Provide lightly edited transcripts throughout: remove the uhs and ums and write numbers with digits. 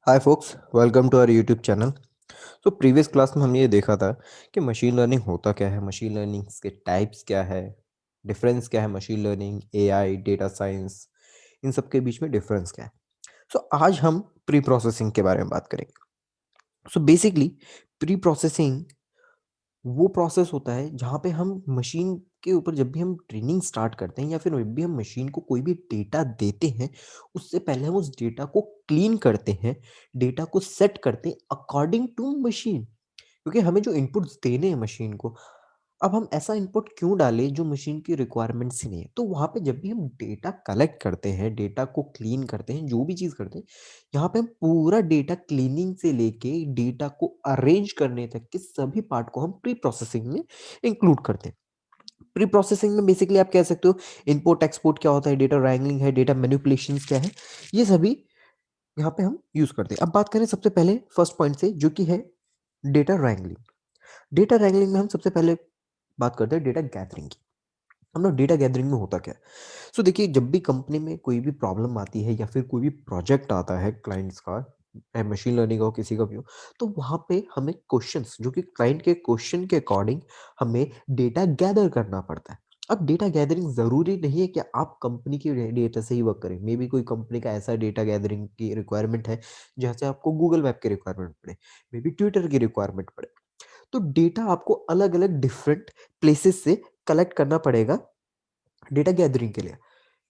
Hi folks, welcome to our YouTube channel. तो previous class में हमने ये देखा था कि मशीन लर्निंग होता क्या है, मशीन लर्निंग के टाइप्स क्या है, डिफरेंस क्या है, machine learning, AI, data science, इन सब के बीच में डिफरेंस क्या है। सो आज हम प्री प्रोसेसिंग के बारे में बात करेंगे। सो बेसिकली प्री प्रोसेसिंग वो प्रोसेस होता है जहाँ पे हम मशीन के ऊपर जब भी हम ट्रेनिंग स्टार्ट करते हैं या फिर जब भी हम मशीन को कोई भी डेटा देते हैं, उससे पहले हम उस डेटा को क्लीन करते हैं, डेटा को सेट करते हैं अकॉर्डिंग टू मशीन। क्योंकि हमें जो इनपुट्स देने हैं मशीन को, अब हम ऐसा इनपुट क्यों डालें जो मशीन की रिक्वायरमेंट्स ही नहीं है। तो वहाँ पे जब भी हम डेटा कलेक्ट करते हैं, डेटा को क्लीन करते हैं, जो भी चीज़ करते हैं, यहाँ पे हम पूरा डेटा क्लीनिंग से लेके डेटा को अरेंज करने तक के सभी पार्ट को हम प्री प्रोसेसिंग में इंक्लूड करते हैं। प्री प्रोसेसिंग में बेसिकली आप कह सकते हो इनपुट एक्सपोर्ट क्या होता है, डेटा रैंगलिंग है, डेटा मैनिपुलेशन क्या है, ये सभी यहाँ पे हम यूज करते हैं। अब बात करें सबसे पहले फर्स्ट पॉइंट से, जो कि है डेटा रैंगलिंग। डेटा रैंगलिंग में हम सबसे पहले बात करते हैं डेटा गैदरिंग की। हम लोग डेटा गैदरिंग में होता क्या है। सो देखिए, जब भी कंपनी में कोई भी प्रॉब्लम आती है या फिर कोई भी प्रोजेक्ट आता है क्लाइंट्स का, चाहे मशीन लर्निंग हो किसी का भी हो, तो वहाँ पे हमें क्वेश्चंस, जो कि क्लाइंट के क्वेश्चन के अकॉर्डिंग हमें डेटा गैदर करना पड़ता है। अब डेटा गैदरिंग ज़रूरी नहीं है कि आप कंपनी के डेटा से ही वर्क करें। मे बी कोई कंपनी का ऐसा डेटा गैदरिंग की रिक्वायरमेंट है जहाँ से आपको गूगल मैप की रिक्वायरमेंट पड़े, मे बी ट्विटर की रिक्वायरमेंट पड़े। तो डेटा आपको अलग अलग डिफरेंट प्लेसेस से कलेक्ट करना पड़ेगा डेटा गैदरिंग के लिए।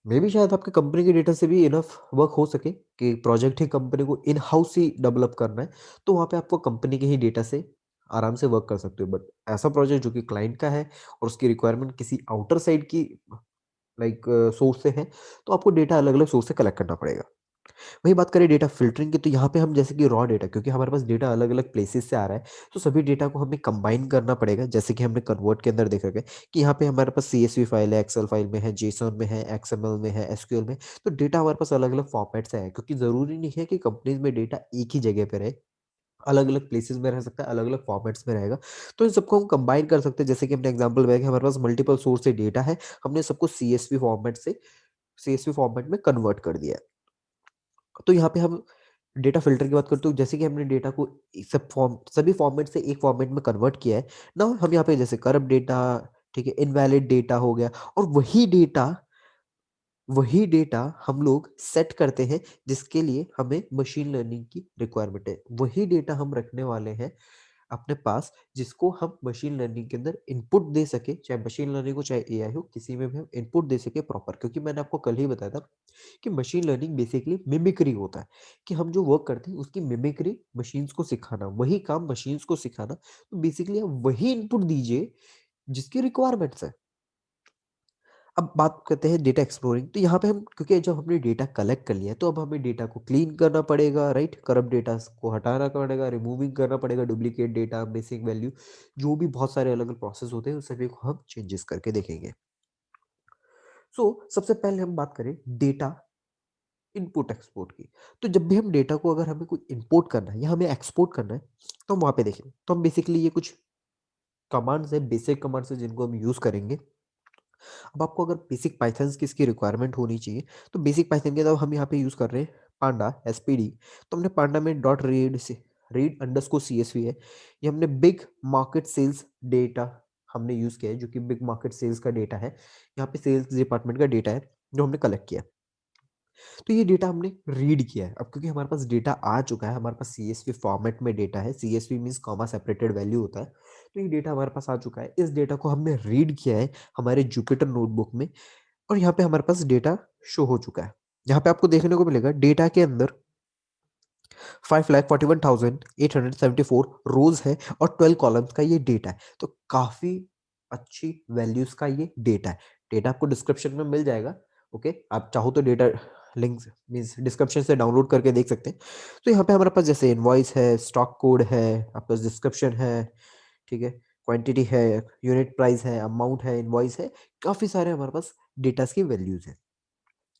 मे बी शायद आपके कंपनी के डेटा से भी इनफ वर्क हो सके कि प्रोजेक्ट ही कंपनी को इन हाउस ही डेवलप करना है, तो वहाँ पे आपको कंपनी के ही डेटा से आराम से वर्क कर सकते हो। बट ऐसा प्रोजेक्ट जो कि क्लाइंट का है और उसकी रिक्वायरमेंट किसी आउटर साइड की लाइक सोर्स से है, तो आपको डेटा अलग अलग सोर्स से कलेक्ट करना पड़ेगा। वही बात करें डेटा फ़िल्टरिंग की, तो यहाँ पे हम जैसे कि रॉ डेटा, क्योंकि हमारे पास डेटा अलग-अलग प्लेसेस से आ रहा है, तो सभी डेटा को हमें कंबाइन करना पड़ेगा। जैसे कि हमने कन्वर्ट के अंदर देखा गया कि यहाँ पे हमारे पास सीएसवी फाइल है, एक्सेल फाइल में है, जेसॉन में है, एक्सएमएल में है, एसक्यूएल में। तो डेटा हमारे पास अलग-अलग फॉर्मेट से है, क्योंकि ज़रूरी नहीं है कि कंपनीज़ में डेटा एक ही जगह पे रहे, अलग-अलग प्लेसेस में रह सकता है, अलग-अलग फॉर्मेट्स में रहेगा। तो इन सबको हम कंबाइन कर सकते हैं। जैसे कि हमने एग्ज़ाम्पल लिया कि हमारे पास मल्टीपल सोर्स से डेटा है, हमने सबको सीएसवी फॉर्मेट में कन्वर्ट कर दिया है। तो यहाँ पे हम डेटा फ़िल्टर की बात करते हो, जैसे कि हमने डेटा को सभी फॉर्मेट से एक फॉर्मेट में कन्वर्ट किया है। नाउ हम यहाँ पे जैसे करप्ट डेटा, ठीक है, इनवैलिड डेटा हो गया, और वही डेटा हम लोग सेट करते हैं जिसके लिए हमें मशीन लर्निंग की रिक्वायरमेंट है। वही डेटा हम रखने वाले हैं अपने पास, जिसको हम मशीन लर्निंग के अंदर इनपुट दे सके, चाहे मशीन लर्निंग हो चाहे एआई हो, किसी में भी हम इनपुट दे सके प्रॉपर। क्योंकि मैंने आपको कल ही बताया था कि मशीन लर्निंग बेसिकली मिमिक्री होता है, कि हम जो वर्क करते हैं उसकी मिमिक्री मशीन्स को सिखाना, वही काम मशीन्स को सिखाना। तो बेसिकली आप वही इनपुट दीजिए जिसकी रिक्वायरमेंट्स है। अब बात करते हैं डेटा एक्सप्लोरिंग। तो यहाँ पे हम, क्योंकि जब हमने डेटा कलेक्ट कर लिया है, तो अब हमें डेटा को क्लीन करना पड़ेगा, राइट। करप्ट डेटा को हटाना पड़ेगा, रिमूविंग करना पड़ेगा, डुप्लीकेट डेटा, मिसिंग वैल्यू, जो भी बहुत सारे अलग अलग प्रोसेस होते हैं, उस सभी को हम चेंजेस करके देखेंगे। सो सबसे पहले हम बात करें डेटा इनपुट एक्सपोर्ट की। तो जब भी हम डेटा को, अगर हमें कोई इंपोर्ट करना है या हमें एक्सपोर्ट करना है, तो हम वहाँ पे देखें, तो हम बेसिकली ये कुछ कमांड्स है, बेसिक कमांड्स है, जिनको हम यूज़ करेंगे। अब आपको अगर बेसिक पाइथन्स की इसकी रिक्वायरमेंट होनी चाहिए, तो बेसिक पाइथन के तो हम यहाँ पे यूज़ कर रहे हैं पांडा एसपीडी। तो हमने पांडा में डॉट रीड से रीड अंडरस्कोर सीएसवी है, ये हमने बिग मार्केट सेल्स डेटा हमने यूज़ किया है, जो कि बिग मार्केट सेल्स का डेटा है। यहाँ पे सेल्स डिपार्टमेंट का डेटा है जो हमने कलेक्ट किया है। तो ये डेटा हमने रीड किया है। अब क्योंकि हमारे पास डेटा आ चुका है, हमारे पास सीएसवी फॉर्मेट में डेटा है, CSV means comma separated value होता है। तो ये डेटा हमारे पास आ चुका है, इस डेटा को हमने रीड किया है हमारे जुपिटर नोटबुक में, और यहाँ पे हमारे पास डेटा शो हो चुका है। यहाँ पे आपको देखने को मिलेगा डेटा के अंदर 5,41,874 रोज है और 12 कॉलम्स का ये डेटा है। तो काफी अच्छी वैल्यूज का ये डेटा है। डेटा आपको डिस्क्रिप्शन में मिल जाएगा। ओके, आप चाहो तो डेटा लिंक मीन्स डिस्क्रिप्शन से डाउनलोड करके देख सकते हैं। तो यहाँ पे हमारे पास जैसे इनवॉइस है, स्टॉक कोड है, आपका डिस्क्रिप्शन है, ठीक है, क्वांटिटी है, यूनिट प्राइस है, अमाउंट है, इनवॉइस है, काफी सारे हमारे पास डेटास की वैल्यूज है।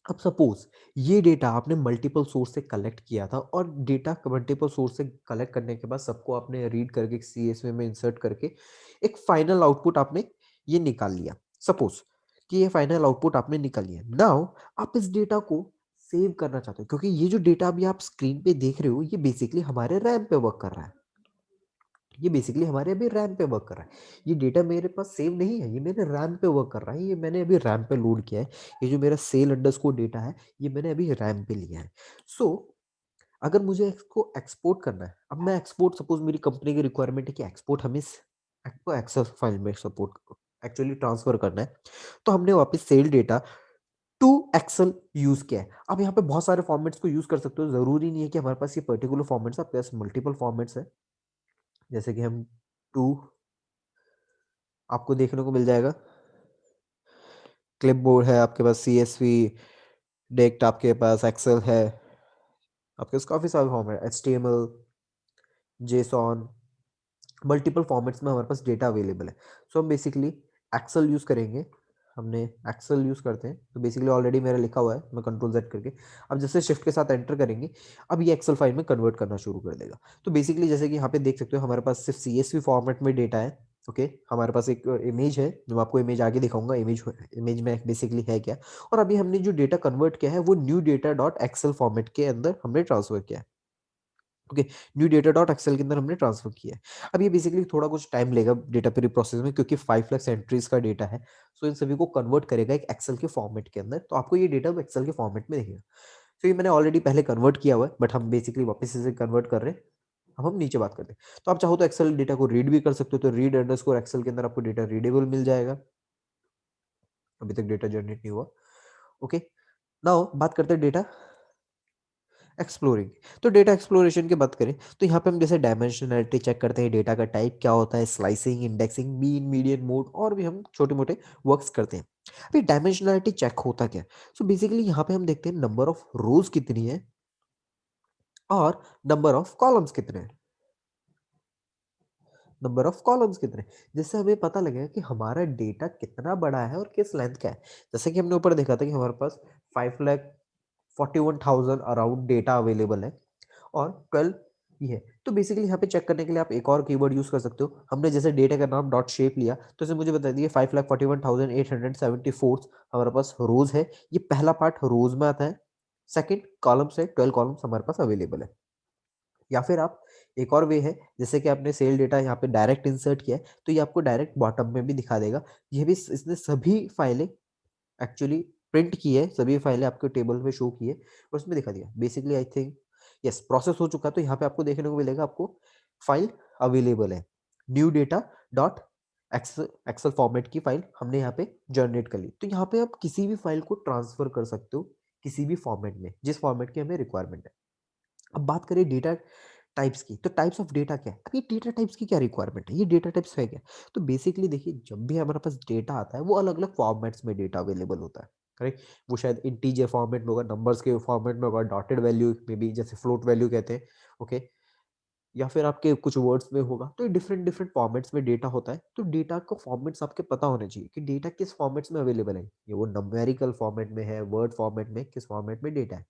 अब सपोज ये डेटा आपने मल्टीपल सोर्स से कलेक्ट किया था, और डेटा मल्टीपल सोर्स से कलेक्ट करने के बाद सबको आपने रीड करके सीएसवी में इंसर्ट करके एक फाइनल आउटपुट आपने ये निकाल लिया। सपोज कि ये फाइनल आउटपुट आपने निकाल लिया। नाउ आप इस डेटा को सेव करना चाहते हो, क्योंकि ये जो डेटा अभी आप स्क्रीन पे देख रहे हो ये बेसिकली हमारे रैम पे वर्क कर रहा है। ये बेसिकली हमारे अभी रैम पे वर्क कर रहा है। ये डेटा मेरे पास सेव नहीं है, ये मेरे रैम पे वर्क कर रहा है, ये मैंने अभी रैम पे लोड किया है। ये जो मेरा सेल अंडरस्कोर डेटा है, ये मैंने अभी रैम पे लिया है। सो अगर मुझे इसको एक्सपोर्ट करना है, अब मैं एक्सपोर्ट, सपोज मेरी कंपनी की रिक्वायरमेंट है कि एक्सपोर्ट हमें आपको एक्सेल फाइल में सपोर्ट एक्चुअली ट्रांसफर करना है, तो हमने वापस cell data to Excel use किया है। अब यहाँ पे बहुत सारे फॉर्मेट्स को यूज कर सकते हो, जरूरी नहीं है कि हमारे पास ये पर्टिकुलर फॉर्मेट्स, आपके पास मल्टीपल फॉर्मेट्स है। जैसे कि हम टू आपको देखने को मिल जाएगा, क्लिपबोर्ड है आपके पास, सीएसवी, डेक्ट आपके पास, एक्सेल है आपके पास, काफी सारे format, HTML, JSON, multiple formats में हमारे पास डेटा अवेलेबल है। सो हम बेसिकली एक्सेल यूज करेंगे, हमने एक्सेल यूज करते हैं, तो बेसिकली ऑलरेडी मेरा लिखा हुआ है, मैं कंट्रोल जेड करके अब जैसे शिफ्ट के साथ एंटर करेंगे, अब ये एक्सेल फाइल में कन्वर्ट करना शुरू कर देगा। तो बेसिकली जैसे कि यहाँ पे देख सकते हो हमारे पास सिर्फ सीएसवी फॉर्मेट में डेटा है। ओके, हमारे पास एक इमेज है, जो मैं आपको इमेज आगे दिखाऊंगा, इमेज में बेसिकली है क्या। और अभी हमने जो डेटा कन्वर्ट किया है वो new data dot Excel format के अंदर हमने ट्रांसफर किया है। Okay, new data dot Excel के अंदर हमने ट्रांसफर किया है। अब ये बेसिकली थोड़ा कुछ टाइम लेगा डेटा प्री प्रोसेस में, क्योंकि 5 लाख एंट्रीज का डेटा है। सो इन सभी को कन्वर्ट करेगा एक एक्सेल के फॉर्मेट के अंदर, तो आपको ये डेटा एक्सेल के फॉर्मेट में दिखेगा। तो ये मैंने ऑलरेडी पहले कन्वर्ट किया हुआ है, बट हम बेसिकली वापस इसे कन्वर्ट कर रहे हैं। अब हम नीचे बात करते हैं, तो आप चाहो तो एक्सेल डेटा को रीड भी कर सकते हो, तो रीड अंडरस्कोर एक्सेल के अंदर आपको डेटा रीडेबल मिल जाएगा। अभी तक डेटा जनरेट नहीं हुआ। ओके, नाउ बात करते हैं डेटा एक्सप्लोरिंग। तो डेटा एक्सप्लोरेशन की बात करें, तो यहाँ पे हम जैसे डायमेंशनलिटी चेक करते हैं, डेटा का टाइप क्या होता है, slicing, indexing, mean, median, mode, और भी हम छोटे मोटे वर्क्स करते हैं। अभी डायमेंशनलिटी चेक होता क्या है? सो बेसिकली यहाँ पे हम देखते हैं नंबर ऑफ रोज कितनी है और नंबर ऑफ कॉलम्स कितने हैं। नंबर ऑफ कॉलम्स कितने हैं, जिससे हमें पता लगेगा कि हमारा डेटा कितना बड़ा है और किस लेंथ का है। जैसे कि हमने ऊपर देखा था कि हमारे पास 5,41,000 अराउंड डेटा अवेलेबल है और 12 ये है। तो बेसिकली यहाँ पे चेक करने के लिए आप एक और कीवर्ड यूज कर सकते हो। हमने जैसे डेटा का नाम डॉट शेप लिया, तो इसे मुझे बता दिए 5,41,874 हमारे पास रोज है। ये पहला पार्ट रोज में आता है। सेकंड कॉलम्स है, 12 कॉलम्स हमारे पास अवेलेबल है। या फिर आप एक और वे है, जैसे कि आपने सेल डेटा यहाँ पे डायरेक्ट इंसर्ट किया है, तो ये आपको डायरेक्ट बॉटम में भी दिखा देगा। ये भी इसने सभी फाइलें एक्चुअली प्रिंट की है, सभी फाइलें आपको टेबल में शो की है और उसमें दिखा दिया। Basically I think yes process हो चुका, तो यहाँ पे आपको देखने को मिलेगा, आपको फाइल अवेलेबल है, new data dot Excel format की फाइल हमने यहाँ पे जनरेट कर ली। तो यहाँ पे आप किसी भी फाइल को ट्रांसफर कर सकते हो, किसी भी फॉर्मेट में, जिस फॉर्मेट की हमें रिक्वायरमेंट है। अब बात करें डेटा टाइप्स की, तो टाइप्स ऑफ डेटा क्या है? अब ये डेटा टाइप्स की क्या रिक्वायरमेंट है, ये डेटा टाइप्स है क्या? तो बेसिकली देखिए, जब भी हमारे पास डेटा आता है वो अलग अलग फॉर्मेट्स में डेटा अवेलेबल होता है, करेक्ट। वो शायद इंटीजर फॉर्मेट में होगा, नंबर्स के फॉर्मेट में होगा, डॉटेड वैल्यू में भी, जैसे फ्लोट वैल्यू कहते हैं। ओके, या फिर आपके कुछ वर्ड्स में होगा। तो ये डिफरेंट डिफरेंट फॉर्मेट्स में डेटा होता है। तो डेटा को फॉर्मेट्स आपके पता होने चाहिए कि डेटा किस फॉर्मेट्स में अवेलेबल है, ये वो नंबरिकल फॉर्मेट में है, वर्ड फॉर्मेट में, किस फॉर्मेट में डेटा है।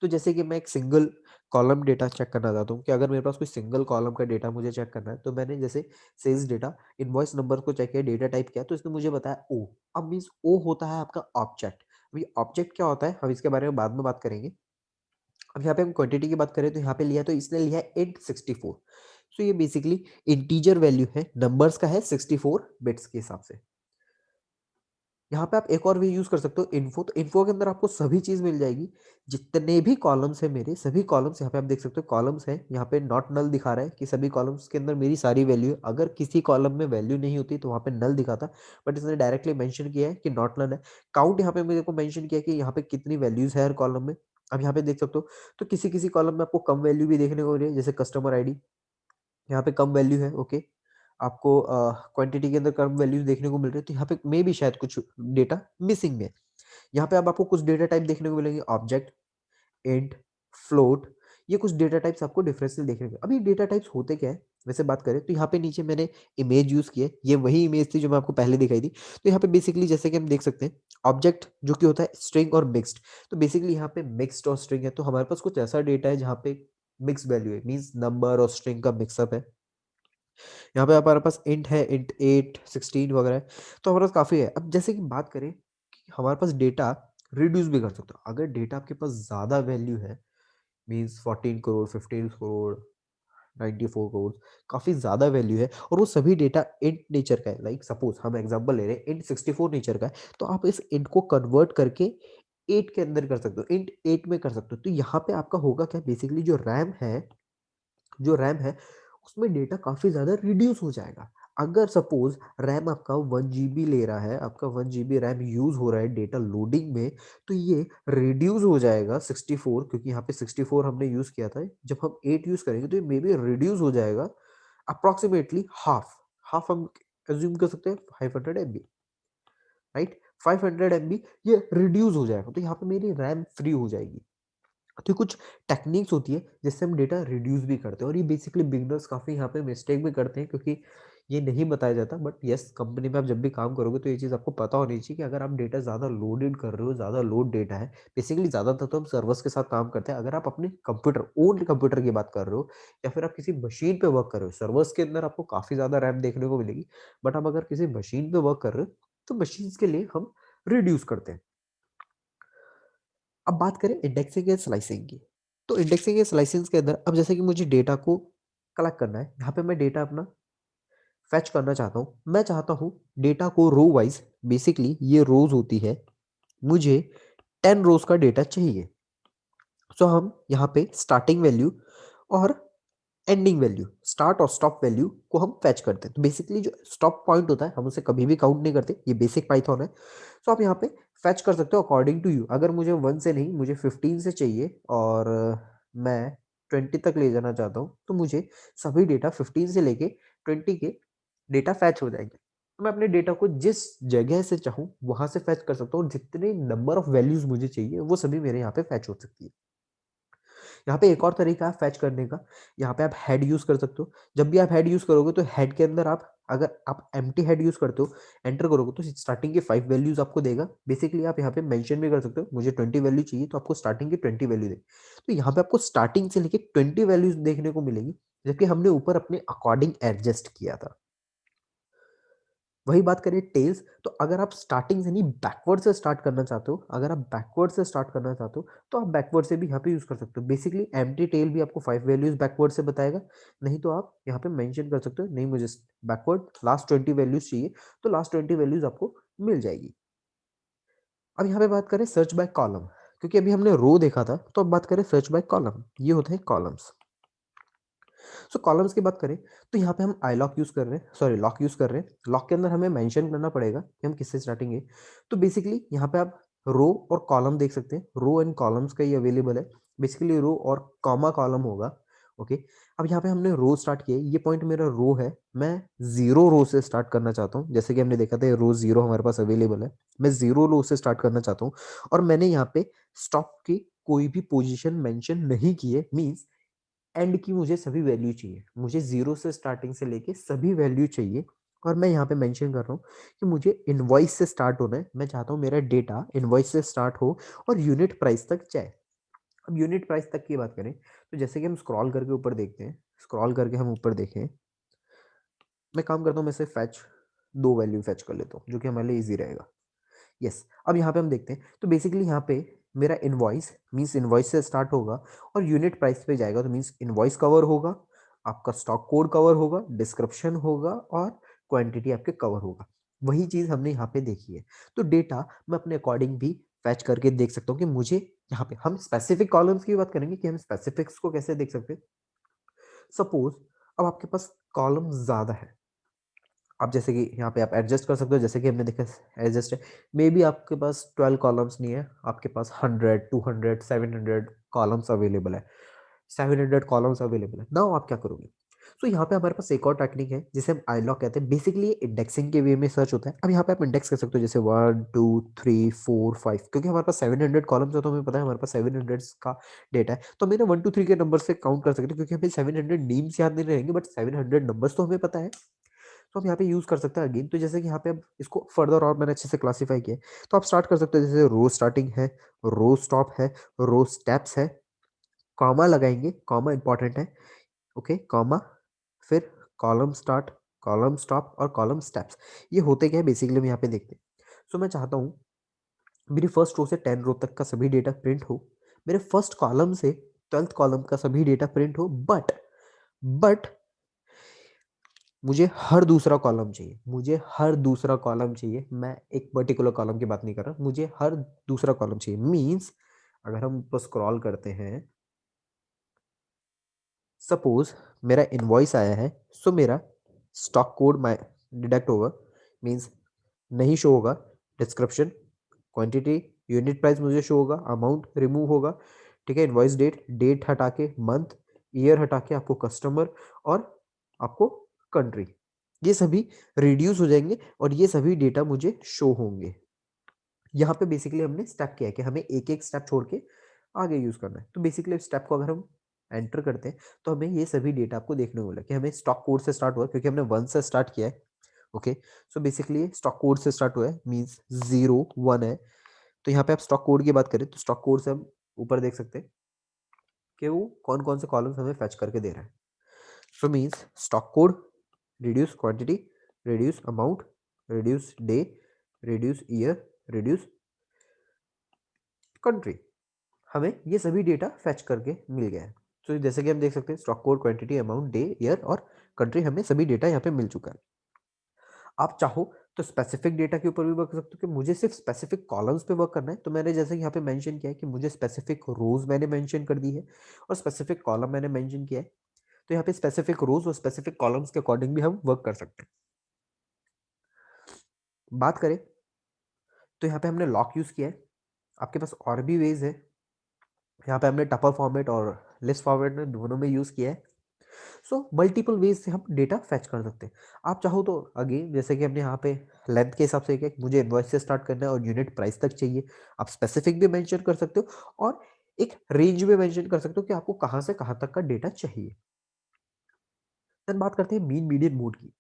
तो जैसे कि मैं एक सिंगल कॉलम डेटा चेक करना चाहता हूँ, कि अगर मेरे पास कोई सिंगल कॉलम का डेटा मुझे चेक करना है, तो मैंने जैसे सेल्स डेटा इनवॉइस नंबर को चेक किया, डेटा टाइप किया, तो इसने मुझे बताया ओ। अब मीन्स ओ होता है आपका ऑब्जेक्ट। अभी ऑब्जेक्ट क्या होता है हम इसके बारे में बाद में बात करेंगे। अब यहाँ पे हम क्वांटिटी की बात करें, तो यहाँ पे लिया, तो इसने लिया है int 64। सो ये बेसिकली इंटीजर वैल्यू है, नंबर्स का है 64 बिट्स के हिसाब से। यहाँ पे आप एक और भी यूज कर सकते हो, इन्फो। तो इन्फो के अंदर आपको सभी चीज मिल जाएगी, जितने भी कॉलम्स है मेरे, सभी कॉलम्स यहाँ पे आप देख सकते हो, कॉलम्स है यहाँ पे नॉट नल दिखा रहा है कि सभी कॉलम्स के अंदर मेरी सारी वैल्यू है। अगर किसी कॉलम में वैल्यू नहीं होती तो वहाँ पे नल दिखाता, बट इसने डायरेक्टली मेंशन किया है कि नॉट नल है। काउंट यहाँ पे मेरे को मेंशन किया कि यहाँ पे कितनी वैल्यूज है हर कॉलम में। अब यहाँ पे देख सकते हो, तो किसी किसी कॉलम में आपको कम वैल्यू भी देखने को मिल रही है, जैसे कस्टमर आईडी, यहाँ पे कम वैल्यू है। ओके, आपको क्वांटिटी के अंदर कम वैल्यूज देखने को मिल रही है, तो यहाँ पे मे भी शायद कुछ डेटा मिसिंग है। यहाँ पे अब आपको कुछ डेटा टाइप देखने को मिलेंगे, ऑब्जेक्ट, इंट, फ्लोट, ये कुछ डेटा टाइप्स आपको डिफरेंशियल देखने को। अभी डेटा टाइप्स होते क्या है वैसे बात करें, तो यहाँ पे नीचे मैंने इमेज यूज की है, ये वही इमेज थी जो मैं आपको पहले दिखाई थी। तो यहाँ पे बेसिकली जैसे कि हम देख सकते हैं, ऑब्जेक्ट जो कि होता है स्ट्रिंग और मिक्स्ड। तो बेसिकली यहाँ पे मिक्स्ड और स्ट्रिंग है, तो हमारे पास कुछ ऐसा डेटा है जहाँ पे मिक्स वैल्यू है, मीन्स नंबर और स्ट्रिंग का मिक्सअप है। यहाँ पे हमारे पास इंट है, इंट 8, 16 वगैरह है। तो हमारे पास काफ़ी है। अब जैसे कि बात करें कि हमारे पास डेटा रिड्यूस भी कर सकते हो। अगर डेटा आपके पास ज़्यादा वैल्यू है, मीन्स 14 करोड़, 15 करोड़, 94 करोड़, काफ़ी ज़्यादा वैल्यू है और वो सभी डेटा इंट नेचर का है, लाइक सपोज हम एग्जांपल ले रहे हैं इंट 64 नेचर का है, तो आप इस इंट को कन्वर्ट करके 8 के अंदर कर सकते हो, इंट 8 में कर सकते हो। तो यहाँ पे आपका होगा क्या, बेसिकली जो रैम है उसमें डेटा काफ़ी ज़्यादा रिड्यूस हो जाएगा। अगर सपोज रैम आपका 1 GB ले रहा है, आपका 1 GB रैम यूज़ हो रहा है डेटा लोडिंग में, तो ये रिड्यूस हो जाएगा 64, क्योंकि यहाँ पे 64 हमने यूज़ किया था। जब हम 8 यूज़ करेंगे तो ये मे बी रिड्यूस हो जाएगा अप्रॉक्सीमेटली हाफ। हाफ हम अज्यूम कर सकते हैं 500 MB, राइट? 500 MB ये रिड्यूस हो जाएगा, तो यहाँ पे मेरी रैम फ्री हो जाएगी। तो कुछ टेक्निक्स होती है जिससे हम डेटा रिड्यूस भी करते हैं, और ये बेसिकली बिगिनर्स काफ़ी यहाँ पे मिस्टेक भी करते हैं, क्योंकि ये नहीं बताया जाता। बट यस, कंपनी में आप जब भी काम करोगे तो ये चीज़ आपको पता होनी चाहिए कि अगर आप डेटा ज़्यादा लोडेड कर रहे हो, ज़्यादा लोड डेटा है, बेसिकली ज़्यादातर तो हम सर्वर्स के साथ काम करते हैं। अगर आप अपने कंप्यूटर, ओन कंप्यूटर की बात कर रहे हो, या फिर आप किसी मशीन पे वर्क कर रहे हो, सर्वर्स के अंदर आपको काफ़ी ज़्यादा रैम देखने को मिलेगी। बट आप अगर किसी मशीन पे वर्क कर रहे हो तो मशीन्स के लिए हम रिड्यूस करते हैं। अब बात करें इंडेक्सिंग एंड स्लाइसिंग की। तो इंडेक्सिंग एंड स्लाइसिंग के अंदर अब जैसे कि मुझे डेटा को कलेक्ट करना है, यहाँ पे मैं डेटा अपना फेच करना चाहता हूँ। मैं चाहता हूँ डेटा को रो वाइज, बेसिकली ये रोज होती है, मुझे 10 रोज का डेटा चाहिए। सो हम यहाँ पे स्टार्टिंग वैल्यू और एंडिंग वैल्यू, स्टार्ट और स्टॉप वैल्यू को हम फेच करते हैं। तो बेसिकली जो स्टॉप पॉइंट होता है हम उसे कभी भी काउंट नहीं करते, ये बेसिक पाइथन है। सो आप यहाँ पे फेच कर सकते हो अकॉर्डिंग टू यू। अगर मुझे 1 से नहीं, मुझे 15 से चाहिए और मैं 20 तक ले जाना चाहता हूँ, तो मुझे सभी डेटा 15 से लेके 20 के डेटा फैच हो जाएंगे। तो मैं अपने डेटा को जिस जगह से चाहूँ वहां से फैच कर सकता हूँ, और जितने नंबर ऑफ वैल्यूज मुझे चाहिए वो सभी मेरे यहाँ पे फैच हो सकती है। यहाँ पे एक और तरीका है फैच करने का, यहाँ पे आप हेड यूज़ कर सकते हो। जब भी आप हेड यूज़ करोगे तो हेड के अंदर आप, अगर आप एम्प्टी हेड यूज़ करते हो, एंटर करोगे तो स्टार्टिंग के 5 वैल्यूज़ आपको देगा। बेसिकली आप यहाँ पे मेंशन भी कर सकते हो, मुझे 20 वैल्यू चाहिए तो आपको स्टार्टिंग की 20 वैल्यू देगी। तो यहाँ पे आपको स्टार्टिंग से लेके 20 वैल्यूज़ देखने को मिलेगी, जबकि हमने ऊपर अपने अकॉर्डिंग एडजस्ट किया था। वही बात करें टेल्स, तो अगर आप स्टार्टिंग से नहीं बैकवर्ड से स्टार्ट करना चाहते हो, अगर आप बैकवर्ड से स्टार्ट करना चाहते हो तो आप बैकवर्ड से भी यहाँ पे यूज कर सकते हो। बेसिकली एम्प्टी टेल भी आपको 5 वैल्यूज बैकवर्ड से बताएगा। नहीं तो आप यहाँ पे मेंशन कर सकते हो, नहीं मुझे बैकवर्ड लास्ट 20 वैल्यूज चाहिए, तो लास्ट 20 वैल्यूज आपको मिल जाएगी। अब यहाँ पे बात करें सर्च बाय कॉलम, क्योंकि अभी हमने रो देखा था, तो अब बात करें सर्च बाय कॉलम। ये होते हैं कॉलम्स। सो कॉलम्स की बात करें तो यहाँ पे हम आई लॉक यूज़ कर रहे हैं, सॉरी लॉक यूज़ कर रहे हैं। लॉक के अंदर हमें मेंशन करना पड़ेगा कि हम किससे स्टार्टिंग है। तो बेसिकली यहाँ पे आप रो और कॉलम देख सकते हैं, रो एंड कॉलम्स का ही अवेलेबल है। बेसिकली रो और कॉमा कॉलम होगा। ओके, अब यहाँ पे हमने रो स्टार्ट किया, ये पॉइंट मेरा रो है, मैं जीरो रो से स्टार्ट करना चाहता हूँ। जैसे कि हमने देखा था रो जीरो हमारे पास अवेलेबल है, मैं जीरो रो से स्टार्ट करना चाहता हूँ। और मैंने यहाँ पे स्टॉप की कोई भी पोजीशन मेंशन नहीं की है, मींस एंड की मुझे सभी वैल्यू चाहिए, मुझे जीरो से स्टार्टिंग से लेके सभी वैल्यू चाहिए। और मैं यहाँ पे मेंशन कर रहा हूँ कि मुझे इनवॉइस से स्टार्ट होना है, मैं चाहता हूँ मेरा डेटा इनवॉइस से स्टार्ट हो और यूनिट प्राइस तक जाए। अब यूनिट प्राइस तक की बात करें तो जैसे कि हम स्क्रॉल करके ऊपर देखते हैं, स्क्रॉल करके हम ऊपर देखें, मैं काम करता हूँ, मैं से फैच 2 वैल्यू फैच कर लेता हूँ जो कि हमारे लिए ईजी रहेगा। यस, अब यहाँ पे हम देखते हैं तो बेसिकली यहाँ पे मेरा इनवॉइस मींस इनवॉइस से स्टार्ट होगा और यूनिट प्राइस पे जाएगा, तो मींस इनवॉइस कवर होगा, आपका स्टॉक कोड कवर होगा, डिस्क्रिप्शन होगा और क्वांटिटी आपके कवर होगा। वही चीज़ हमने यहाँ पे देखी है। तो डेटा मैं अपने अकॉर्डिंग भी फैच करके देख सकता हूँ कि मुझे यहाँ पे, हम स्पेसिफिक कॉलम्स की बात करेंगे कि हम स्पेसिफिक्स को कैसे देख सकते हैं। सपोज अब आपके पास कॉलम ज़्यादा है, आप जैसे कि यहाँ पे आप एडजस्ट कर सकते हो, जैसे कि हमने देखा एडजस्ट है, मे बी आपके पास 12 कॉलम्स नहीं है, आपके पास 100, 200, 700 कॉलम्स अवेलेबल है, 700 कॉलम्स अवेलेबल है। नाउ आप क्या करोगे। सो यहाँ पे हमारे पास एक और टेक्निक है जिसे हम आई लॉक कहते हैं। बेसिकली इंडेक्सिंग के वे में सर्च होता है। अब यहाँ पे आप इंडेक्स कर सकते हो जैसे 1 2 3 4 5, क्योंकि हमारे पास 700 कॉलम्स है तो हमें पता है हमारे पास 700 का डेटा है, तो हम इन्हें 1 2 3 के नंबर से काउंट कर सकते हैं, क्योंकि हमें 700 नेम्स याद नहीं रहेंगे बट 700 नंबर्स तो हमें पता है। तो हम यहाँ पे यूज़ कर सकते हैं अगेन। तो जैसे कि यहाँ पे अब इसको फर्दर और मैंने अच्छे से क्लासीफाई किया है, तो आप स्टार्ट कर सकते हो जैसे रो स्टार्टिंग है, रो स्टॉप है, रो स्टेप्स है, कॉमा लगाएंगे, कॉमा इंपॉर्टेंट है। ओके, कॉमा, फिर कॉलम स्टार्ट, कॉलम स्टॉप और कॉलम स्टेप्स। ये होते क्या है बेसिकली हम यहाँ पे देखते हैं। सो मैं चाहता हूँ मेरी फर्स्ट रो से 10 रो तक का सभी डेटा प्रिंट हो, मेरे फर्स्ट कॉलम से 12th कॉलम का सभी डेटा प्रिंट हो, बट मुझे हर दूसरा कॉलम चाहिए, मुझे हर दूसरा कॉलम चाहिए। मैं एक पर्टिकुलर कॉलम की बात नहीं कर रहा, मुझे हर दूसरा कॉलम चाहिए। मीन्स अगर हम ऊपर स्क्रॉल करते हैं, सपोज मेरा इनवॉइस आया है, सो मेरा स्टॉक कोड माय डिडक्ट होगा, मीन्स नहीं शो होगा, डिस्क्रिप्शन, क्वांटिटी, यूनिट प्राइस मुझे शो होगा, अमाउंट रिमूव होगा, ठीक है। इनवॉइस डेट, डेट हटा के मंथ, ईयर हटा के आपको कस्टमर और आपको कंट्री, ये सभी रिड्यूस हो जाएंगे और ये सभी डेटा मुझे शो होंगे। यहाँ पे बेसिकली हमने स्टेप किया है कि हमें एक एक स्टेप छोड़ के आगे यूज करना है। तो बेसिकली स्टेप को अगर हम एंटर करते हैं तो हमें ये सभी डेटा आपको देखने को मिला कि हमें स्टॉक कोड से स्टार्ट हुआ क्योंकि हमने 1 से स्टार्ट किया है। Okay, so basically stock code से स्टार्ट हुआ है, मींस 0 1 है। तो यहाँ पे आप स्टॉक कोड की बात करें तो स्टॉक कोड से हम ऊपर देख सकते हैं कि वो कौन कौन से कॉलम्स हमें फैच करके दे रहा है। So means stock code, reduce quantity, reduce amount, reduce day, reduce year, reduce country, हमें ये सभी डेटा फैच करके मिल गया है। तो जैसे कि हम देख सकते हैं stock code, quantity, amount, day, year और कंट्री, हमें सभी डेटा यहाँ पे मिल चुका है। आप चाहो तो स्पेसिफिक डेटा के ऊपर भी वर्क कर सकते हो कि मुझे सिर्फ स्पेसिफिक कॉलम्स पे वर्क करना है, तो मैंने जैसे यहाँ पे मेंशन किया है कि मुझे स्पेसिफिक रोज मैंने मेंशन कर दी है और स्पेसिफिक कॉलम मैंने मेंशन किया है। तो यहाँ पे स्पेसिफिक रोज और स्पेसिफिक कॉलम्स के अकॉर्डिंग भी हम वर्क कर सकते हैं। बात करें तो यहाँ पे हमने लॉक यूज किया है, आपके पास और भी वेज है। यहाँ पे हमने टपल फॉर्मेट और लिस्ट फॉर्मेट में दोनों में यूज किया है। सो मल्टीपल वेज से हम डेटा फैच कर सकते हैं। आप चाहो तो अगेन जैसे कि हमने यहाँ पे लेंथ के हिसाब से किया, मुझे इनवॉइस से स्टार्ट करना है और यूनिट प्राइस तक चाहिए, आप स्पेसिफिक भी मेंशन कर सकते हो और एक रेंज भी मेंशन कर सकते हो कि आपको कहाँ से कहाँ तक का डेटा चाहिए। देन बात करते हैं मीन मीडियन मोड की।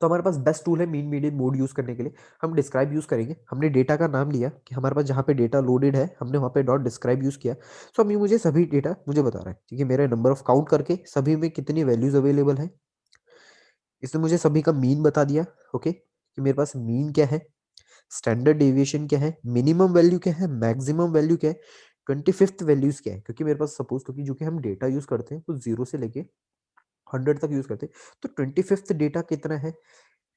तो हमारे पास बेस्ट टूल है मीन मीडियन मोड यूज करने के लिए। हम डिस्क्राइब यूज करेंगे, हमने डेटा का नाम लिया कि हमारे पास जहाँ पे डेटा लोडेड है हमने वहाँ पे डॉट डिस्क्राइब यूज किया। सो अभी मुझे सभी डेटा मुझे बता रहा है, ठीक है, मेरे नंबर ऑफ काउंट करके सभी में कितनी वैल्यूज अवेलेबल है। इसने मुझे सभी का मीन बता दिया। ओके, कि मेरे पास मीन क्या है, स्टैंडर्ड डेविएशन क्या है, मिनिमम वैल्यू क्या है, मैक्सिमम वैल्यू क्या है, 25th वैल्यूज क्या है। क्योंकि मेरे पास सपोज क्योंकि जो कि हम डेटा यूज करते हैं वो 0 से लेके 100 तक यूज करते हैं, तो 25th डेटा कितना है,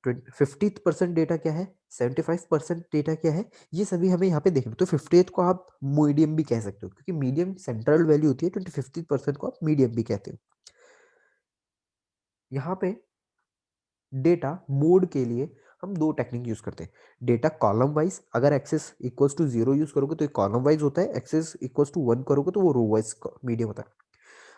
50% डेटा क्या है, 75% डेटा क्या है, ये सभी हमें यहाँ पे देखना। तो 50th को आप मीडियम भी कह सकते हो क्योंकि मीडियम सेंट्रल वैल्यू होती है, 25% को आप मीडियम भी कहते हो। यहाँ पे डेटा मोड के लिए हम दो टेक्निक यूज करते हैं। डेटा कॉलम वाइज, अगर एक्सेस इक्वल्स टू 0 यूज करोगे तो कॉलम वाइज होता है, एक्सेस इक्वल्स टू 1 करोगे तो वो रो वाइज मीडियम होता है।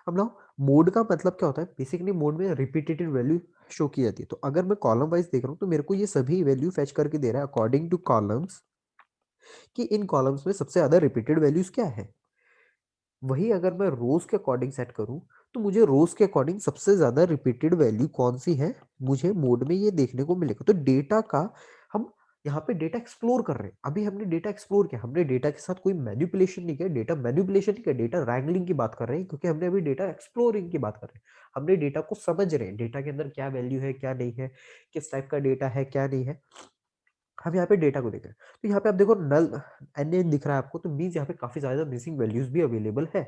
अब ना मोड का मतलब क्या होता है, बेसिकली मोड में रिपीटेटिव वैल्यू शो की जाती है। तो अगर मैं कॉलम वाइज देख रहा हूँ तो मेरे को ये सभी वैल्यू फैच करके दे रहा है अकॉर्डिंग टू कॉलम्स, कि इन कॉलम्स में सबसे ज्यादा रिपीटेड वैल्यूज क्या है। वही अगर मैं रोज के अकॉर्डिंग सेट करूं तो मुझे रोज के अकॉर्डिंग सबसे ज्यादा रिपीटेड वैल्यू कौन सी है, मुझे मोड में ये देखने को मिलेगा। तो डेटा का हम यहाँ पे डेटा एक्सप्लोर कर रहे हैं। अभी हमने डेटा एक्सप्लोर किया, हमने डेटा के साथ कोई मैनिपुलेशन नहीं किया, डेटा मैनिपुलेशन नहीं किया, डेटा रैंगलिंग की बात कर रहे हैं क्योंकि हमने अभी डेटा एक्सप्लोरिंग की बात कर रहे हैं। हमने डेटा को समझ रहे हैं, डेटा के अंदर क्या वैल्यू है क्या नहीं है, किस टाइप का डेटा है क्या नहीं है, हम यहाँ पे डेटा को देख रहे हैं। तो यहाँ पे आप देखो नल एन दिख रहा है आपको, तो मीन्स यहाँ पे काफी ज्यादा मिसिंग वैल्यूज भी अवेलेबल है।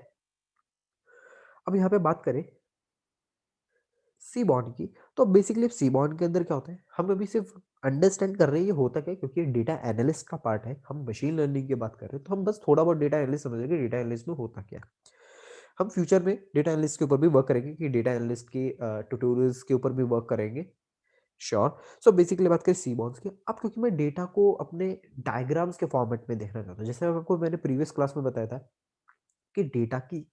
अब यहाँ पे बात करें सी बॉन्ड की, तो बेसिकली अब सी बॉन्ड के अंदर क्या होता है, हम अभी सिर्फ अंडरस्टैंड कर रहे हैं ये होता क्या है, क्योंकि डेटा एनालिस्ट का पार्ट है, हम मशीन लर्निंग की बात कर रहे हैं, तो हम बस थोड़ा बहुत डेटा एनालिस्ट समझेंगे डेटा एनालिस्ट में होता क्या है। हम फ्यूचर में डेटा एनालिस्ट के ऊपर भी वर्क करेंगे कि डेटा एनालिस्ट की ट्यूटोरियल्स के ऊपर भी वर्क करेंगे, श्योर। सो बेसिकली बात करें सी बॉन्ड्स की, अब क्योंकि मैं डेटा को अपने डायग्राम्स के फॉर्मेट में देखना चाहता हूँ, जैसे आपको मैंने प्रीवियस क्लास में बताया था कि डेटा की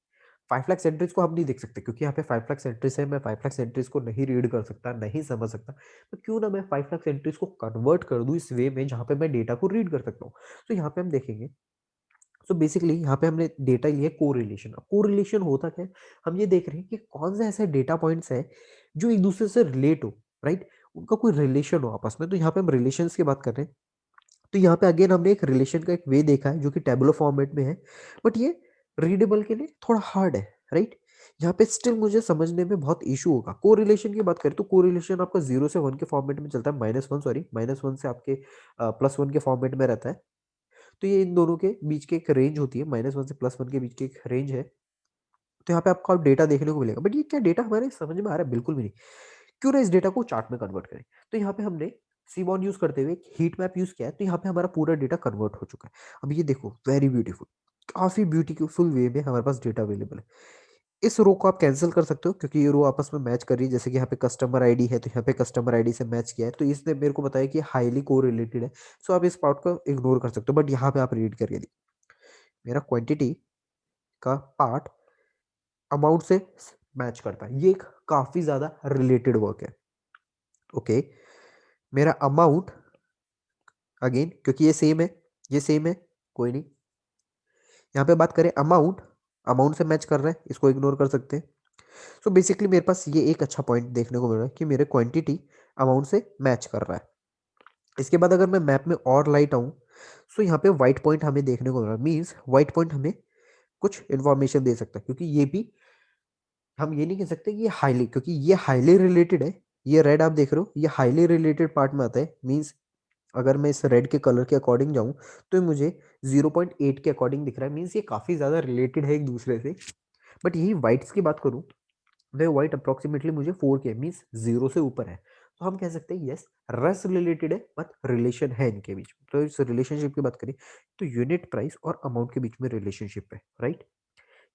5 लाख एंट्रीज को हम नहीं देख सकते क्योंकि यहाँ पे 5 लाख एंट्रीज है, मैं 5 लाख एंट्रीज को नहीं रीड कर सकता, नहीं समझ सकता। तो क्यों ना मैं 5 लाख एंट्रीज को कन्वर्ट कर दूं इस वे में जहाँ पे मैं डेटा को रीड कर सकता हूँ। तो यहाँ पे हम देखेंगे, सो बेसिकली यहाँ पे हमने डेटा लिया कोरिलेशन। अब कोरिलेशन होता क्या है, हम ये देख रहे हैं कि कौन से ऐसे डेटा पॉइंट्स है जो एक दूसरे से रिलेट हो, राइट, उनका कोई रिलेशन हो आपस में। तो यहाँ पे हम रिलेशंस की बात कर रहे हैं। तो यहाँ पे अगेन हमने एक रिलेशन का एक वे देखा है जो कि टेबुलर फॉर्मेट में है, बट ये रीडेबल के लिए थोड़ा हार्ड है, राइट। यहाँ पे स्टिल मुझे समझने में बहुत इशू होगा। कोरिलेशन की बात करें तो कोरिलेशन आपका 0 से 1 के फॉर्मेट में चलता है, -1 सॉरी -1 से आपके +1 के फॉर्मेट में रहता है। तो ये इन दोनों के बीच की एक रेंज होती है, -1 से +1 के बीच की एक रेंज है। तो यहाँ पे आपको अब डेटा देखने को मिलेगा, बट ये क्या डेटा हमारे समझ में आ रहा है? बिल्कुल भी नहीं। क्यों ना इस डेटा को चार्ट में कन्वर्ट करें। तो यहाँ पे हमने सीमॉन यूज़ करते हुए एक हीट मैप यूज़ किया है, तो यहाँ पे हमारा पूरा डेटा कन्वर्ट हो चुका है। अब ये देखो, वेरी ब्यूटीफुल, काफ़ी ब्यूटीफुल वे में हमारे पास डेटा अवेलेबल है। इस रो को आप कैंसल कर सकते हो क्योंकि ये रो आपस में मैच कर रही है। जैसे कि यहाँ पे कस्टमर आईडी है, तो यहाँ पे कस्टमर आईडी से मैच किया है, तो इसने मेरे को बताया कि हाईली कोरिलेटेड है। सो आप इस पार्ट को इग्नोर कर सकते हो, बट यहाँ पे आप रीड करके देखिए, मेरा क्वांटिटी का पार्ट अमाउंट से मैच करता है। ये एक काफ़ी ज़्यादा रिलेटेड वर्क है। ओके, मेरा अमाउंट अगेन, क्योंकि ये सेम है, कोई नहीं। यहाँ पे बात करें अमाउंट, अमाउंट से मैच कर रहा है, इसको इग्नोर कर सकते हैं। सो बेसिकली मेरे पास ये एक अच्छा पॉइंट देखने को मिल रहा है कि मेरे क्वांटिटी अमाउंट से मैच कर रहा है। इसके बाद अगर मैं मैप में और लाइट आऊँ, सो यहाँ पे व्हाइट पॉइंट हमें देखने को मिल रहा है। मीन्स व्हाइट पॉइंट हमें कुछ इन्फॉर्मेशन दे सकता है, क्योंकि ये भी हम ये नहीं कह सकते कि ये हाईली, क्योंकि ये हाईली रिलेटेड है। ये रेड आप देख रहे हो, ये हाईली रिलेटेड पार्ट में आता है। मीन्स अगर मैं इस रेड के कलर के अकॉर्डिंग जाऊँ, तो ये मुझे 0.8 के अकॉर्डिंग दिख रहा है। मीन्स ये काफ़ी ज़्यादा रिलेटेड है एक दूसरे से। बट यही व्हाइट्स की बात करूँ, तो व्हाइट अप्रॉक्सीमेटली मुझे 4 के, मीन्स 0 से ऊपर है। तो हम कह सकते हैं यस, रस रिलेटेड है, बट रिलेशन है इनके बीच में। तो इस रिलेशनशिप की बात करें, तो यूनिट प्राइस और अमाउंट के बीच में रिलेशनशिप है, राइट?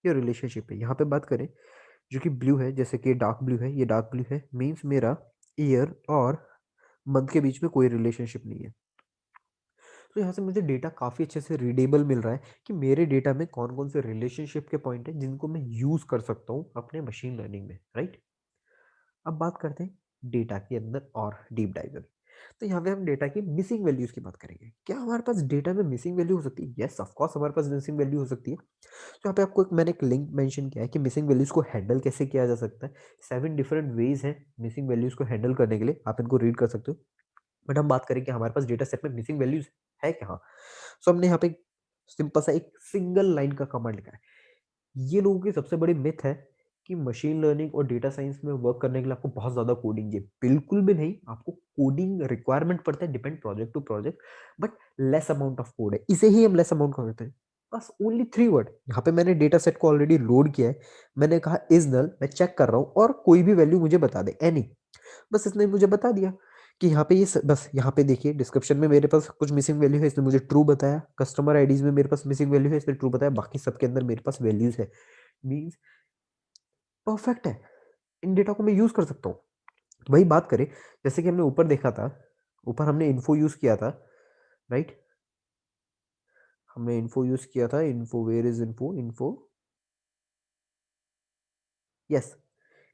ये रिलेशनशिप है। यहाँ पे बात करें, जो कि ब्लू है, जैसे कि डार्क ब्लू है, ये डार्क ब्लू है, मीन्स मेरा ईयर और मंथ के बीच में कोई रिलेशनशिप नहीं है। तो यहाँ से मुझे डेटा काफ़ी अच्छे से रीडेबल मिल रहा है कि मेरे डेटा में कौन-कौन से रिलेशनशिप के पॉइंट हैं जिनको मैं यूज़ कर सकता हूँ अपने मशीन लर्निंग में, राइट? अब बात करते हैं डेटा के अंदर और डीप डाइव करें। तो यहाँ पे हम डेटा की मिसिंग वैल्यूज़ की बात करेंगे। क्या हमारे पास डेटा में मिसिंग वैल्यू हो सकती है? येस, ऑफ कोर्स हमारे पास मिसिंग वैल्यू हो सकती है। तो यहाँ पे आपको मैंने एक लिंक मेंशन किया है कि मिसिंग वैल्यूज़ को हैंडल कैसे किया जा सकता है। 7 डिफरेंट वेज़ हैं मिसिंग वैल्यूज़ को हैंडल करने के लिए, आप इनको रीड कर सकते हो। बट हम बात करें कि हमारे पास डेटा सेट में मिसिंग वैल्यूज़ है क्या? हाँ। सो हमने यहाँ पे सिंपल सा एक सिंगल लाइन का कमांड लिखा है। ये लोगों की सबसे बड़ी मिथ है कि मशीन लर्निंग और डेटा साइंस में वर्क करने के लिए आपको बहुत ज़्यादा कोडिंग चाहिए। बिल्कुल भी नहीं, आपको कोडिंग रिक्वायरमेंट पड़ता है, depend project to project, but less amount of code है। इसे ही हम लेस अमाउंट का करते हैं। बस ओनली 3 वर्ड। यहाँ पे मैंने डेटा सेट को ऑलरेडी लोड किया है। मैंने कहा इज़ नल, मैं चेक कर रहा हूँ और कोई भी वैल्यू मुझे बता दे, एनी। बस इसने मुझे बता दिया कि यहाँ पे बस यहाँ पे देखिए डिस्क्रिप्शन में मेरे पास कुछ मिसिंग वैल्यू है, इसने मुझे ट्रू बताया। कस्टमर आईडीज़ में मेरे पास मिसिंग वैल्यू है, इसने ट्रू बताया। बाकी सबके अंदर मेरे पास वैल्यूज़ है। मीन्स परफेक्ट है। इन डेटा को मैं यूज़ कर सकता हूँ। वही बात करें, जैसे कि हमने ऊपर देखा था, ऊपर हमने इन्फो यूज़ किया था, राइट? हमने इन्फो यूज़ किया था, info, where is info? Info, yes.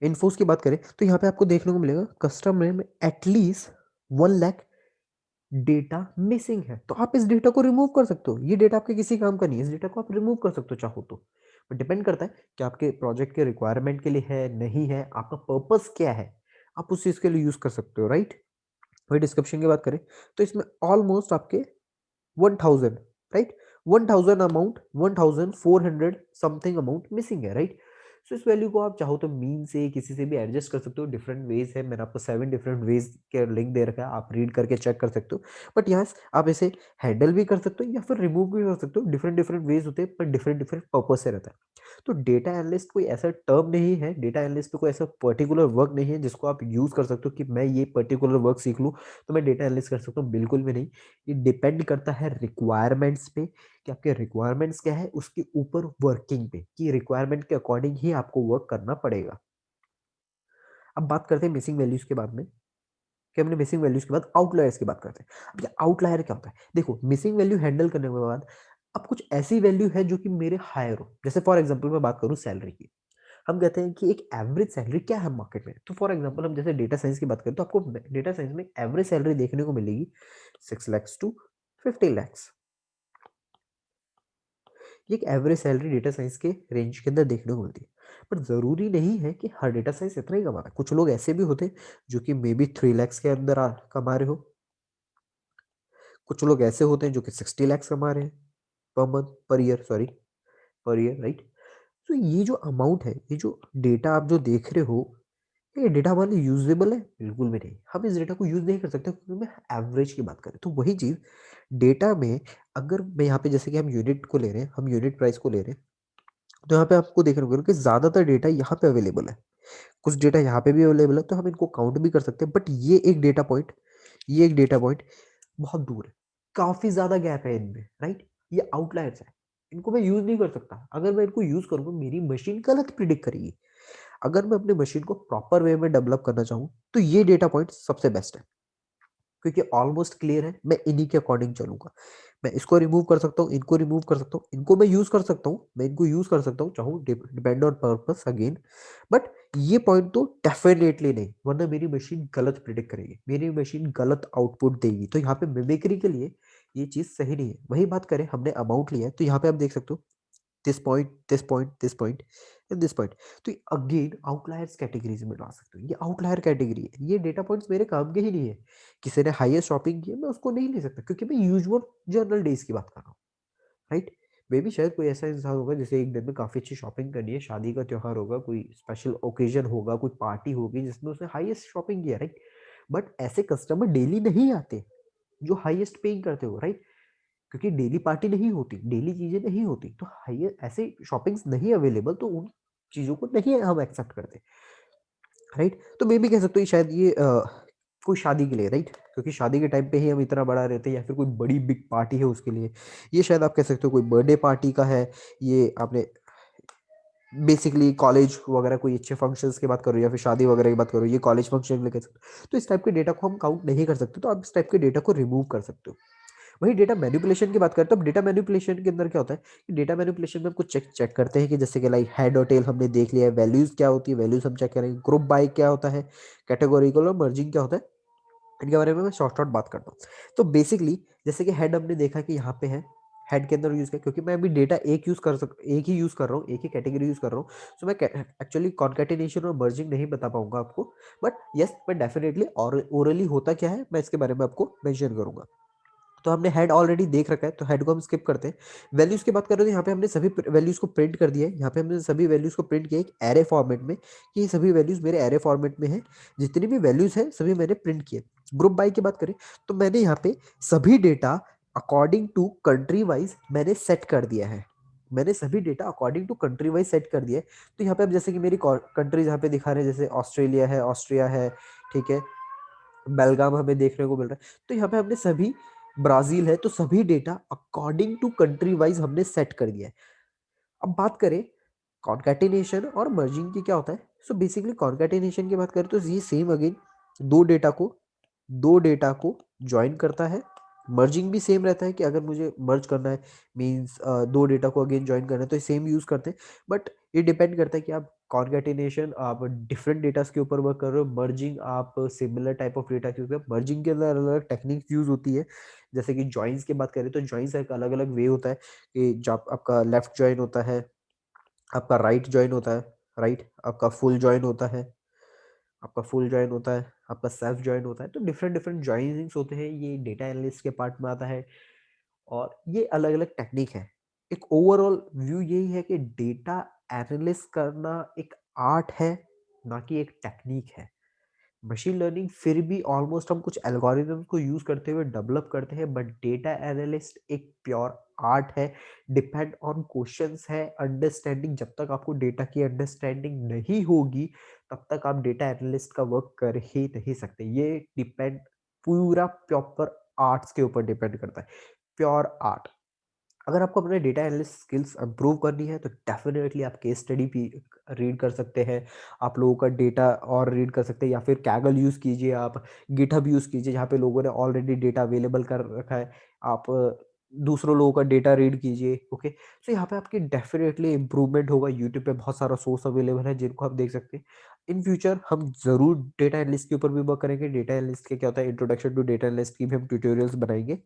Infos की बात करें, तो यहाँ पे आपको देखने को मिलेगा कस्टमर में एटलीस्ट 1 लाख डेटा मिसिंग है। तो आप इस डेटा को रिमूव कर सकते हो। ये डेटा आपके किसी काम का नहीं है, इस डेटा को आप रिमूव कर सकते हो चाहो तो। बट डिपेंड करता है कि आपके प्रोजेक्ट के रिक्वायरमेंट के लिए है, नहीं है, आपका पर्पस क्या है? आप उस चीज़ के लिए यूज़ कर सकते हो, राइट? वही डिस्क्रिप्शन की बात करें, तो इसमें ऑलमोस्ट आपके 1000, right? 1000 amount, 1400 something amount missing है, राइट? सो इस वैल्यू को आप चाहो तो मीन से किसी से भी एडजस्ट कर सकते हो। डिफरेंट वेज है, मैंने आपको 7 डिफरेंट वेज के लिंक दे रखा है, आप रीड करके चेक कर सकते हो। बट यस, आप इसे हैंडल भी कर सकते हो या फिर रिमूव भी कर सकते हो। डिफरेंट डिफरेंट वेज होते हैं, पर डिफरेंट डिफरेंट पर्पज से रहता है। तो डेटा एनालिस्ट कोई ऐसा टर्म नहीं है, डेटा एनालिस्ट पे कोई ऐसा पर्टिकुलर वर्क नहीं है जिसको आप यूज कर सकते हो कि मैं ये पर्टिकुलर वर्क सीख लूँ तो मैं डेटा एनालिस्ट कर सकता हूँ। बिल्कुल भी नहीं। ये डिपेंड करता है रिक्वायरमेंट्स पे कि आपके रिक्वायरमेंट्स क्या है, उसके ऊपर वर्किंग पे, कि रिक्वायरमेंट के अकॉर्डिंग ही आपको वर्क करना पड़ेगा। अब बात करते हैं मिसिंग वैल्यूज के बाद में, कि हमने मिसिंग वैल्यूज के बाद आउटलायर्स की बात करते हैं। अब ये आउटलायर क्या होता है? देखो, मिसिंग वैल्यू हैंडल करने के बाद अब कुछ ऐसी वैल्यू है जो कि मेरे हायर हो। जैसे फॉर एग्जांपल मैं बात करूं सैलरी की, हम कहते हैं कि एक एवरेज सैलरी क्या है मार्केट में। तो फॉर एग्जांपल हम जैसे डेटा साइंस की बात करें, तो आपको डेटा साइंस में एवरेज सैलरी देखने को मिलेगी 6 लाख टू 50 लाख। ये एक एवरेज सैलरी डेटा साइंस के रेंज के अंदर देखने को मिलती है। बट ज़रूरी नहीं है कि हर डेटा साइंस इतना ही कमा रहा है। कुछ लोग ऐसे भी होते हैं जो कि मे बी 3 लाख के अंदर कमा रहे हो। कुछ लोग ऐसे होते हैं जो कि 60 लाख कमा रहे हैं per month, per year, sorry, per year, right? तो ये जो अमाउंट है, ये जो डेटा आप जो देख रहे हो, ये डेटा हमारे लिए यूजेबल है? बिल्कुल भी नहीं। हम इस डेटा को यूज नहीं कर सकते क्योंकि मैं एवरेज की बात करें तो वही चीज डेटा में, अगर मैं यहाँ पे जैसे कि हम यूनिट को ले रहे हैं, हम यूनिट प्राइस को ले रहे हैं, तो यहाँ पे आपको देखने को मिलेगा कि ज्यादातर डेटा यहाँ पे अवेलेबल है, कुछ डेटा यहाँ पे भी अवेलेबल है, तो हम इनको काउंट भी कर सकते हैं। बट ये एक डेटा पॉइंट बहुत दूर है, काफी ज्यादा गैप है इनमें, राइट? ये आउटलायर्स है, इनको मैं यूज नहीं कर सकता। अगर मैं इनको यूज करूंगा मेरी मशीन गलत प्रिडिक्ट करेगी। अगर मैं अपने मशीन को प्रॉपर वे में डेवलप करना चाहूँ तो ये डेटा पॉइंट सबसे बेस्ट है, क्योंकि ऑलमोस्ट क्लियर है, मैं इन्हीं के अकॉर्डिंग चलूंगा। मैं इसको रिमूव कर सकता हूँ, इनको रिमूव कर सकता हूँ, इनको मैं यूज कर सकता हूँ, मैं इनको यूज कर सकता हूँ चाहूँ, depend on purpose again. But ये पॉइंट तो डेफिनेटली नहीं, वरना मेरी मशीन गलत प्रिडिक्ट करेगी, मेरी मशीन गलत आउटपुट देगी। तो यहाँ पे मिमिक्री के लिए ये चीज सही नहीं है। वही बात करें, हमने अमाउंट लिया है तो यहाँ पे आप देख सकते हो this point, this point, this point and this point. तो अगेन आउटलायर्स कैटेगरीज में ला सकते हो, ये आउटलायर कैटेगरी है, ये डेटा पॉइंट्स मेरे काम के ही नहीं है। किसी ने हाईएस्ट शॉपिंग की है, मैं उसको नहीं ले सकता क्योंकि मैं यूजुअल जर्नल डेज की बात कर रहा हूँ, राइट? मे बी शायद कोई ऐसा इंसान होगा जिसे एक दिन में काफी अच्छी शॉपिंग करनी है, शादी का त्योहार होगा, कोई स्पेशल ओकेजन होगा, कोई पार्टी होगी जिसमें उसने हाईएस्ट शॉपिंग किया, राइट? बट ऐसे कस्टमर डेली नहीं आते जो हाईएस्ट पेइंग करते हो, राइट? क्योंकि डेली पार्टी नहीं होती, डेली चीजें नहीं होती, तो हाई ऐसे शॉपिंग्स नहीं अवेलेबल, तो उन चीजों को नहीं हम एक्सेप्ट करते, राइट? तो मैं भी कह सकता हूँ शायद ये कोई शादी के लिए, राइट? क्योंकि शादी के टाइम पे ही हम इतना बड़ा रहते हैं, या फिर कोई बड़ी बिग पार्टी है उसके लिए। ये शायद आप कह सकते हो कोई बर्थडे पार्टी का है, ये आपने बेसिकली कॉलेज वगैरह कोई अच्छे फंक्शंस की बात करो या फिर शादी वगैरह की बात करो, ये कॉलेज फंक्शन के लिए कह सकते हो। तो इस टाइप के डेटा को हम काउंट नहीं कर सकते, तो आप इस टाइप के डेटा को रिमूव कर सकते हो। वही डेटा मैनिपुलेशन की बात करते हैं, तो डेटा मैनिपुलेशन के अंदर क्या होता है कि डेटा मैनिपुलेशन में हम कुछ चेक चेक करते हैं कि जैसे कि लाइक हेड और टेल हमने देख लिया है, वैल्यूज क्या होती है, वैल्यूज हम चेक करेंगे, ग्रुप बाय क्या होता है, कैटेगोरिकल और मर्जिंग क्या होता है, इनके बारे में मैं शॉर्ट शॉर्ट बात करता हूँ। तो बेसिकली जैसे कि हेड हमने देखा कि यहाँ पे है, हेड के अंदर यूज किया क्योंकि मैं अभी डेटा एक ही यूज कर रहा हूँ, एक ही कैटेगरी यूज कर रहा हूँ। सो मैं एक्चुअली कॉन्केटिनेशन और मर्जिंग नहीं बता पाऊंगा आपको, बट यस मैं डेफिनेटली और ओरली होता क्या है मैं इसके बारे में आपको मेंशन करूंगा। तो हमने हेड ऑलरेडी देख रखा है, तो हेड को हम स्किप करते हैं। वैल्यूज की बात कर रहे हैं, यहाँ पे हमने सभी वैल्यूज को प्रिंट कर दिया है, यहाँ पे हमने सभी वैल्यूज को प्रिंट किया एक एरे फॉर्मेट में, कि ये सभी वैल्यूज मेरे एरे फॉर्मेट में है, जितनी भी वैल्यूज है सभी मैंने प्रिंट किए। ग्रुप बाय की बात करें तो मैंने यहाँ पे सभी data according to country wise मैंने सेट कर दिया है, मैंने सभी data according to country wise set कर दिया है। तो यहाँ पे अब जैसे कि मेरी कंट्रीज यहाँ पे दिखा रहे हैं, जैसे ऑस्ट्रेलिया है, ऑस्ट्रिया है, ठीक है, बेलगाम हमें देखने को मिल रहा है। तो यहाँ पे हमने सभी, ब्राजील है, तो सभी data according to country wise हमने सेट कर दिया है। अब बात करें कॉन्कैटिनेशन और मर्जिंग की क्या होता है। सो बेसिकली कॉन्कैटिनेशन की बात करें तो ये सेम अगेन दो डेटा को दो डेटा को ज्वाइन करता है। मर्जिंग भी सेम रहता है कि अगर मुझे मर्ज करना है, मीन्स दो डेटा को अगेन ज्वाइन करना है, तो सेम यूज करते हैं। बट ये डिपेंड करता है कि आप कॉन्कैटिनेशन आप डिफरेंट डेटास के ऊपर वर्क कर रहे हो, मर्जिंग आप सिमिलर टाइप ऑफ डेटा के ऊपर। मर्जिंग के अंदर अलग अलग टेक्निक्स यूज होती है। जैसे कि ज्वाइंस की बात करें तो ज्वाइंस का एक अलग अलग वे होता है, कि जब आपका लेफ्ट ज्वाइन होता है, आपका राइट ज्वाइन होता है, राइट, आपका फुल ज्वाइन होता है, आपका फुल ज्वाइन होता है, आपका सेल्फ ज्वाइन होता है। तो डिफरेंट डिफरेंट ज्वाइनिंग्स होते हैं, ये डेटा एनालिस्ट के पार्ट में आता है, और ये अलग अलग टेक्निक है। एक ओवरऑल व्यू यही है कि डेटा एनालिस्ट करना एक आर्ट है, ना कि एक टेक्निक है। मशीन लर्निंग फिर भी ऑलमोस्ट हम कुछ एल्गोरिदम को यूज करते हुए डेवलप करते हैं, बट डेटा एनालिस्ट एक प्योर आर्ट है, डिपेंड ऑन क्वेश्चंस है, अंडरस्टैंडिंग। जब तक आपको डेटा की अंडरस्टैंडिंग नहीं होगी तब तक आप डेटा एनालिस्ट का वर्क कर ही नहीं सकते। ये डिपेंड पूरा प्रॉपर आर्ट्स के ऊपर डिपेंड करता है, प्योर आर्ट। अगर आपको अपने डेटा एनालिस्ट स्किल्स इंप्रूव करनी है तो डेफिनेटली आप केस स्टडी भी रीड कर सकते हैं, आप लोगों का डेटा और रीड कर सकते हैं, या फिर कैगल यूज़ कीजिए, आप गिटहब यूज़ कीजिए जहाँ पे लोगों ने ऑलरेडी डेटा अवेलेबल कर रखा है। आप दूसरों लोगों का डेटा रीड कीजिए, ओके। सो यहाँ पे आपकी डेफिनेटली इंप्रूवमेंट होगा। यूट्यूब पे बहुत सारा सोर्स अवेलेबल है जिनको आप देख सकते हैं। इन फ्यूचर हम जरूर डेटा एनालिस्ट के ऊपर भी वर्क करेंगे। डेटा एनालिस्ट के क्या होता है, इंट्रोडक्शन टू डेटा एनालिस्ट की भी हम ट्यूटोरियल्स बनाएंगे।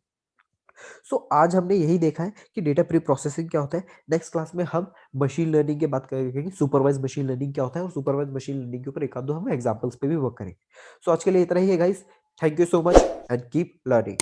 सो आज हमने यही देखा है कि डेटा प्री प्रोसेसिंग क्या होता है। नेक्स्ट क्लास में हम मशीन लर्निंग की बात करेंगे, सुपरवाइज मशीन लर्निंग क्या होता है, और सुपरवाइज मशीन लर्निंग के ऊपर एक आध दो हम एग्जांपल्स पे भी वर्क करेंगे। सो आज के लिए इतना ही है guys. Thank you so much and keep learning.